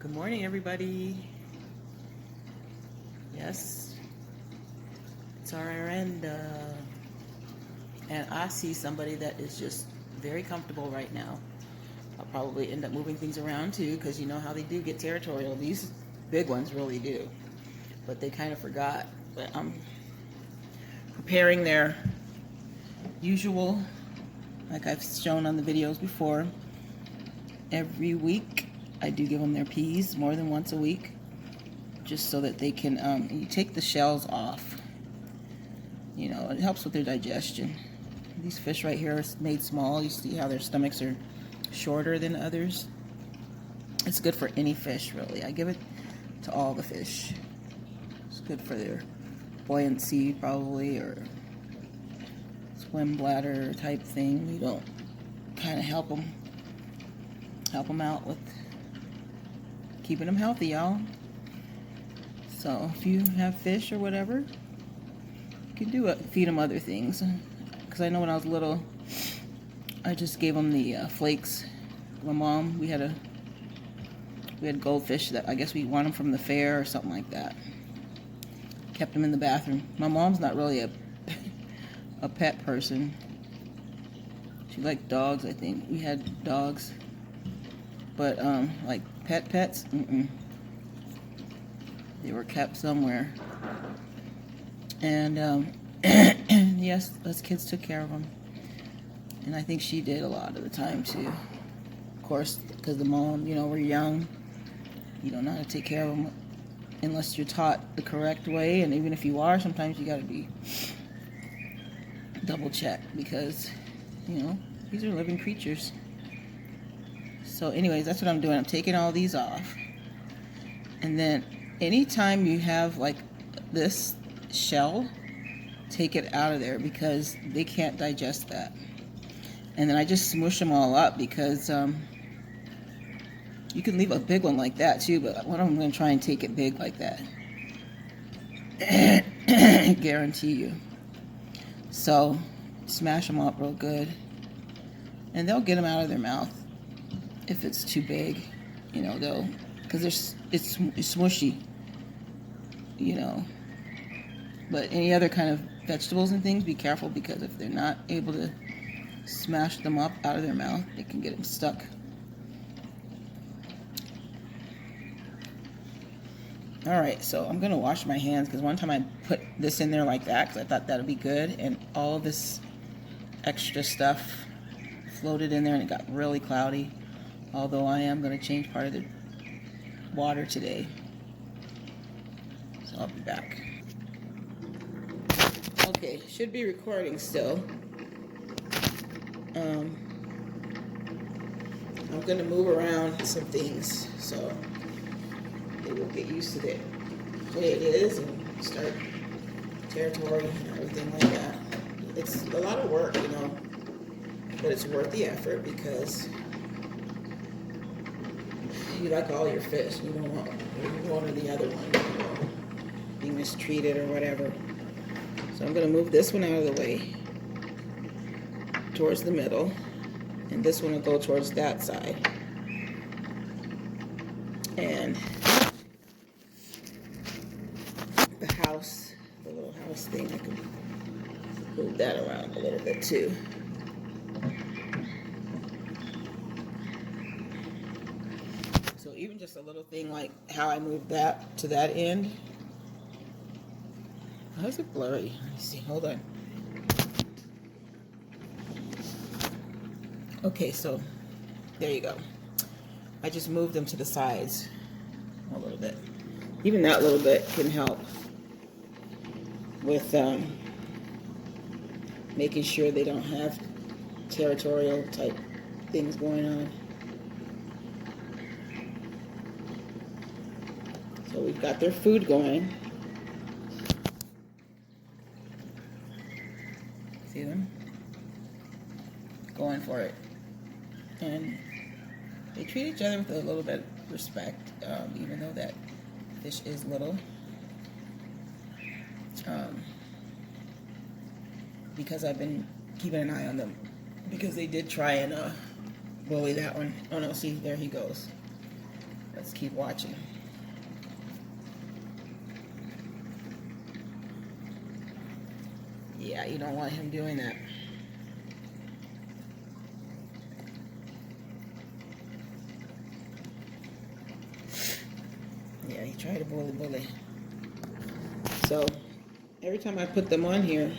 Good morning, everybody. Yes, it's our Oranda. And I see somebody that is just very comfortable right now. I'll probably end up moving things around too, because you know how they do get territorial. These big ones really do. But they kind of forgot. But I'm preparing their usual, like I've shown on the videos before. Every week, I do give them their peas more than once a week, just so that they can, you take the shells off. You know, it helps with their digestion. These fish right here are made small. You see how their stomachs are shorter than others. It's good for any fish, really. I give it to all the fish. It's good for their buoyancy, probably, or swim bladder type thing. You don't kind of help them out with keeping them healthy, y'all. So if you have fish or whatever, you can do it. Feed them other things. Because I know when I was little, I just gave them the flakes. My mom, we had goldfish that I guess we won them from the fair or something like that. Kept them in the bathroom. My mom's not really a pet person. She liked dogs, I think. We had dogs. But like pets, they were kept somewhere. And yes, us kids took care of them. And I think she did a lot of the time too. Of course, because the mom, you know, we're young. You don't know how to take care of them unless you're taught the correct way. And even if you are, sometimes you got to be double checked, because, you know, these are living creatures. So anyways, that's what I'm doing. I'm taking all these off. And then anytime you have like this shell, take it out of there, because they can't digest that. And then I just smush them all up, because you can leave a big one like that too, but I'm going to try and take it big like that. Guarantee you. So smash them up real good, and they'll get them out of their mouth. If it's too big, you know, because it's smushy, you know. But any other kind of vegetables and things, be careful, because if they're not able to smash them up out of their mouth, they can get them stuck. Alright, so I'm going to wash my hands, because one time I put this in there like that, because I thought that would be good, and all this extra stuff floated in there, and it got really cloudy. Although I am going to change part of the water today. So I'll be back. Okay, should be recording still. I'm going to move around some things, so they will get used to the way it is and start territory and everything like that. It's a lot of work, you know, but it's worth the effort, because you like all your fish. You don't want one or the other one, you know, being mistreated or whatever. So I'm going to move this one out of the way towards the middle, and this one will go towards that side. And the house, the little house thing, I can move that around a little bit too. So even just a little thing like how I moved that to that end. How is it blurry? Let me see. Hold on. Okay, so there you go. I just moved them to the sides a little bit. Even that little bit can help with making sure they don't have territorial type things going on. So we've got their food going. See them? Going for it. And they treat each other with a little bit of respect, even though that fish is little. Because I've been keeping an eye on them. Because they did try and bully that one. Oh no, see, there he goes. Let's keep watching. Yeah, you don't want him doing that. Yeah, he tried to bully. So, every time I put them on here,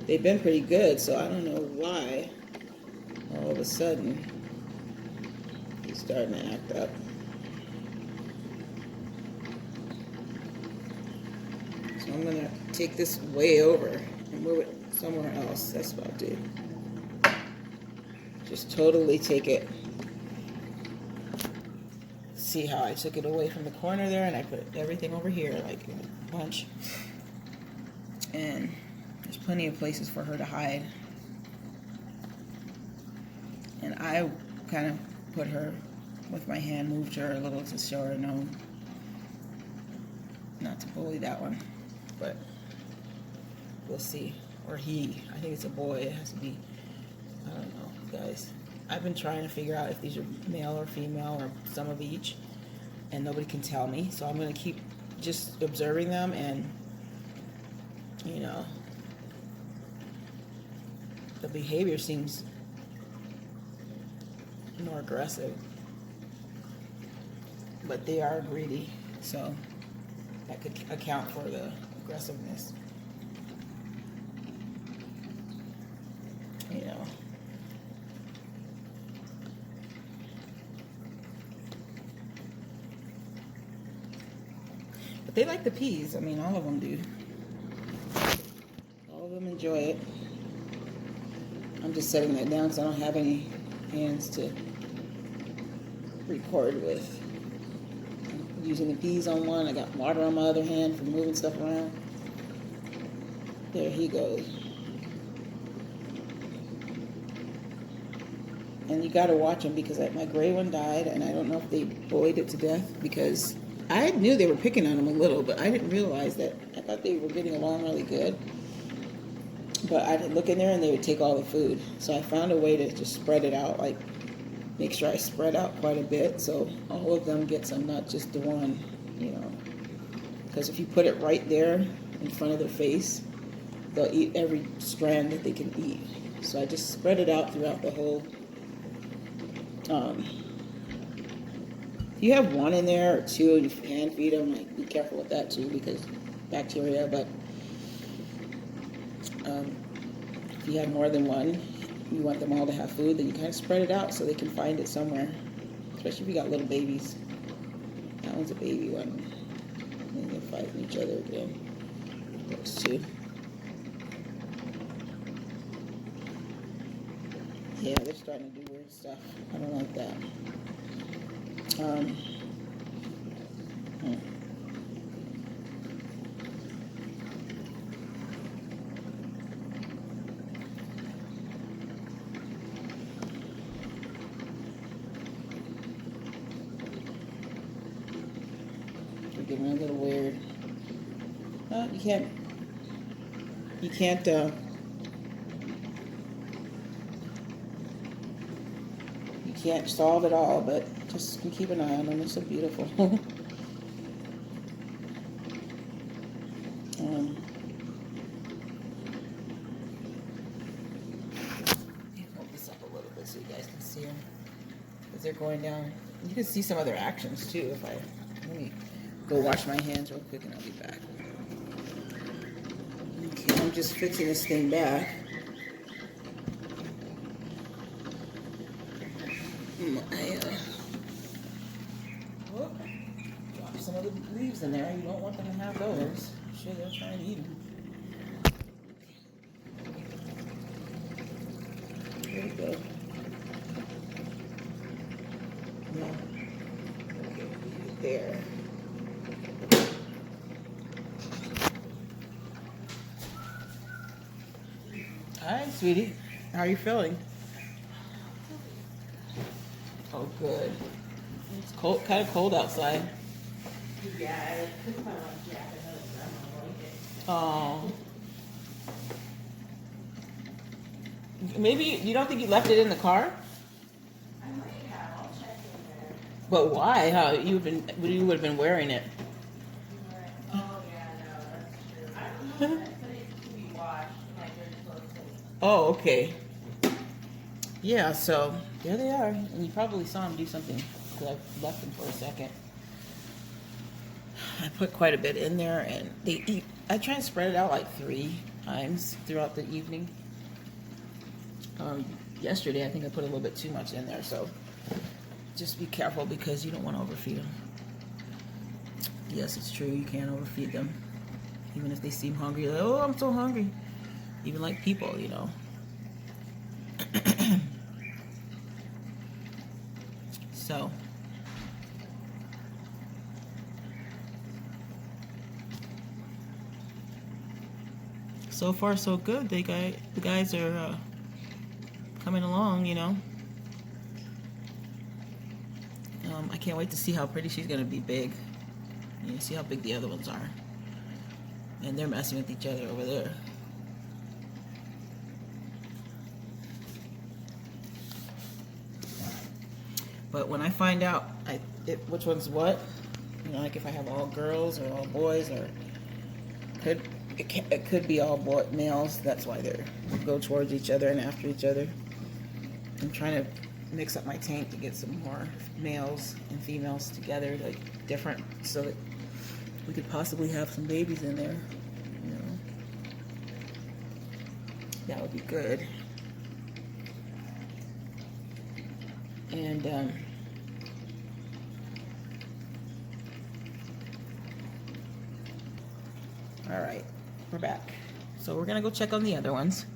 they've been pretty good, so I don't know why all of a sudden he's starting to act up. So I'm going to take this way over and move it somewhere else. That's what I'll do. Just totally take it. See how I took it away from the corner there and I put everything over here like in a bunch. And there's plenty of places for her to hide. And I kind of put her with my hand, moved her a little to show her no, not to bully that one. But we'll see. Or he. I think it's a boy. It has to be. I don't know, guys. I've been trying to figure out if these are male or female or some of each. And nobody can tell me. So I'm going to keep just observing them and, you know, the behavior seems more aggressive. But they are greedy. So that could account for the aggressiveness. You know. But they like the peas. I mean, all of them do. All of them enjoy it. I'm just setting that down because I don't have any hands to record with. I'm using the peas on one. I got water on my other hand for moving stuff around. There he goes. And you got to watch them because my gray one died, and I don't know if they bullied it to death because I knew they were picking on him a little, but I didn't realize that. I thought they were getting along really good. But I'd look in there and they would take all the food. So I found a way to just spread it out, like make sure I spread out quite a bit so all of them get some, not just the one, you know. Because if you put it right there in front of their face, they'll eat every strand that they can eat. So I just spread it out throughout the whole. If you have one in there or two and you hand feed them, like, be careful with that too because bacteria. But if you have more than one, you want them all to have food, then you kind of spread it out so they can find it somewhere. Especially if you got little babies. That one's a baby one. And they're fighting each other again. Those two. Yeah, they're starting to do weird stuff. I don't like that. They're getting a little weird. You can't can't solve it all, but just keep an eye on them. They're so beautiful. Hold this up a little bit so you guys can see them. Because they're going down. You can see some of their actions too. Let me go wash my hands real quick and I'll be back. Okay, I'm just fixing this thing back. Drop some of the leaves in there. You don't want them to have those. I'm sure they're trying to eat them. There you go. No. Okay, there. Hi, sweetie. How are you feeling? Oh, good. It's cold, kind of cold outside. Yeah, I put my jacket on. Oh. Maybe you don't think you left it in the car? I might have. I'll check in there. But why? How you would have been wearing it? Oh yeah, no, that's true. I don't know. That said it to be washed in my dirty clothes. Oh, okay. Yeah, so there they are. And you probably saw him do something because I left them for a second. I put quite a bit in there, and they eat. I try and spread it out like 3 times throughout the evening. Yesterday, I think I put a little bit too much in there, so just be careful because you don't want to overfeed them. Yes, it's true. You can't overfeed them. Even if they seem hungry, like, oh, I'm so hungry. Even like people, you know. So far so good. The guys are coming along, you know. I can't wait to see how pretty she's gonna be big. You see how big the other ones are, and they're messing with each other over there. But when I find out which one's what, you know, like if I have all girls or all boys, or it could be all males. That's why they go towards each other and after each other. I'm trying to mix up my tank to get some more males and females together, like different, so that we could possibly have some babies in there. You know, that would be good. And all right, we're back. So we're gonna go check on the other ones.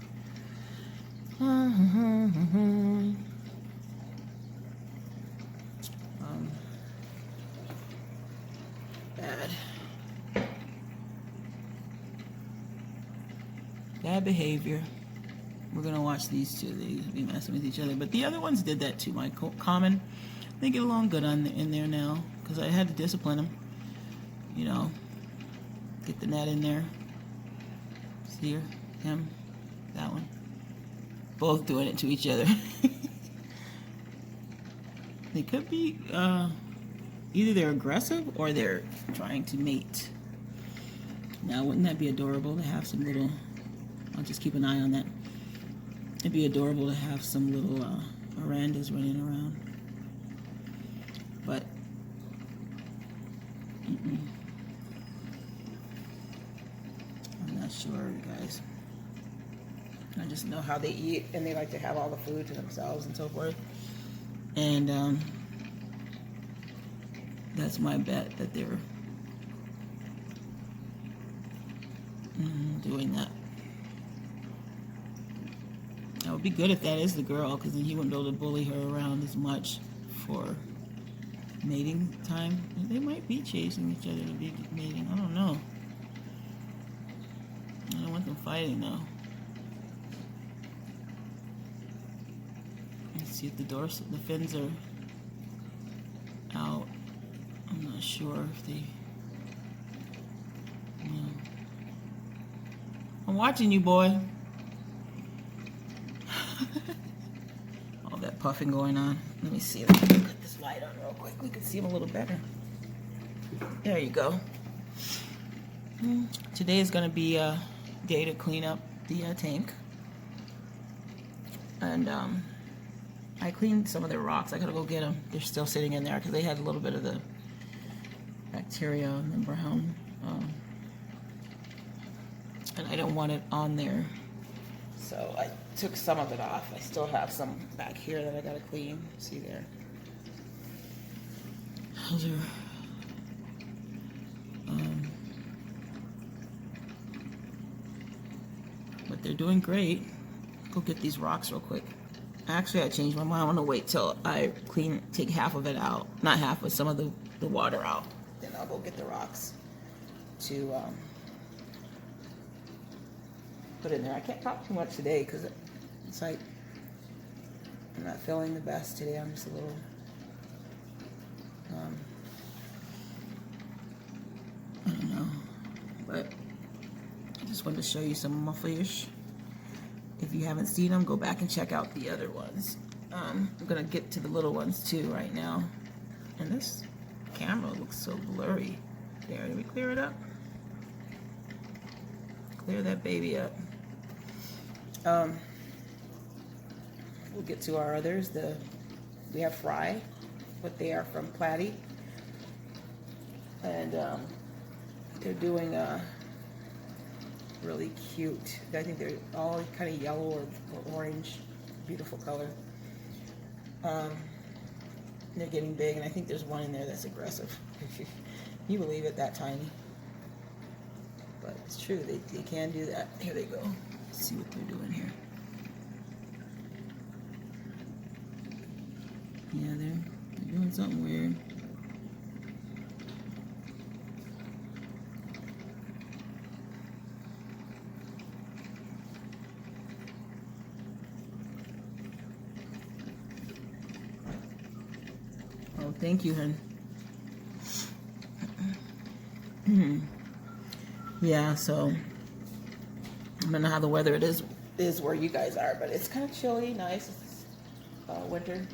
Bad behavior. We're gonna watch these two. They be messing with each other, but the other ones did that too. My common, they get along good in there now because I had to discipline them. You know, get the net in there. See her, him, that one. Both doing it to each other. They could be either they're aggressive or they're trying to mate. Now, wouldn't that be adorable to have some little? I'll just keep an eye on that. It'd be adorable to have some little Orandas running around. But I'm not sure, you guys. I just know how they eat, and they like to have all the food to themselves and so forth. And that's my bet that they're doing that. That would be good if that is the girl, because then he wouldn't be able to bully her around as much for mating time. They might be chasing each other to be mating. I don't know. I don't want them fighting though. Let's see if the fins are out. I'm not sure if they. Yeah. I'm watching you, boy. All that puffing going on. Let me see. Let me put this light on real quick. We can see him a little better. There you go. Today is going to be a day to clean up the tank. And I cleaned some of the rocks. I got to go get them. They're still sitting in there because they had a little bit of the bacteria on the brown. And I don't want it on there. So I took some of it off. I still have some back here that I gotta clean. See there? Those are but they're doing great. Go get these rocks real quick. Actually, I changed my mind. I want to wait till I take half of it out. Not half, but some of the water out. Then I'll go get the rocks to put in there. I can't talk too much today because it's like I'm not feeling the best today. I'm just a little I don't know, but I just wanted to show you some of my fish. If you haven't seen them, go back and check out the other ones. I'm gonna get to the little ones too right now. And this camera looks so blurry. There, did we clear it up? Clear that baby up. We'll get to our others. We have Fry, but they are from Platy. And they're doing really cute. I think they're all kind of yellow or orange. Beautiful color. They're getting big, and I think there's one in there that's aggressive. Can you believe it, that tiny? But it's true, they can do that. Here they go. Let's see what they're doing here. Yeah, they're doing something weird. Oh, thank you, hun. Yeah, so I don't know how the weather is where you guys are, but it's kind of chilly, nice. It's winter.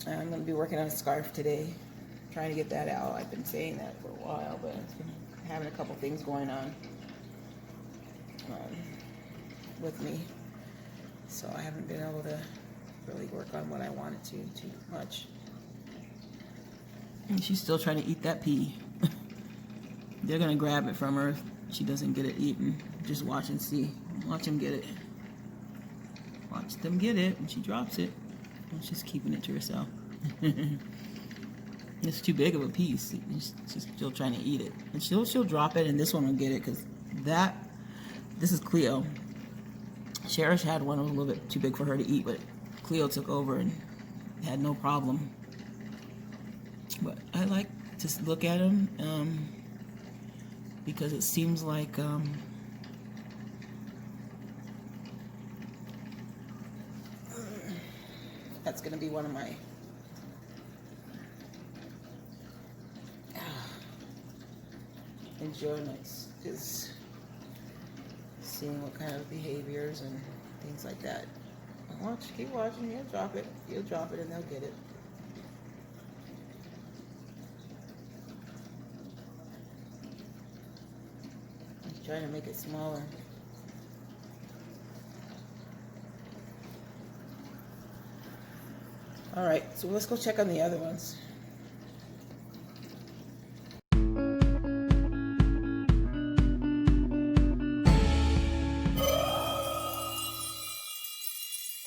I'm going to be working on a scarf today, trying to get that out. I've been saying that for a while, but it's been having a couple things going on with me, so I haven't been able to really work on what I wanted to too much. And she's still trying to eat that pea. They're going to grab it from her if she doesn't get it eaten. Just watch and see. Watch them get it. Watch them get it, and she drops it. And she's keeping it to herself. It's too big of a piece. She's still trying to eat it. And she'll drop it, and this one will get it, because this is Cleo. Cherish had one that was a little bit too big for her to eat, but Cleo took over and had no problem. But I like to look at them because it seems like that's going to be one of my enjoyments, is seeing what kind of behaviors and things like that. Keep watching. You'll drop it, and they'll get it. Trying to make it smaller. All right, so let's go check on the other ones.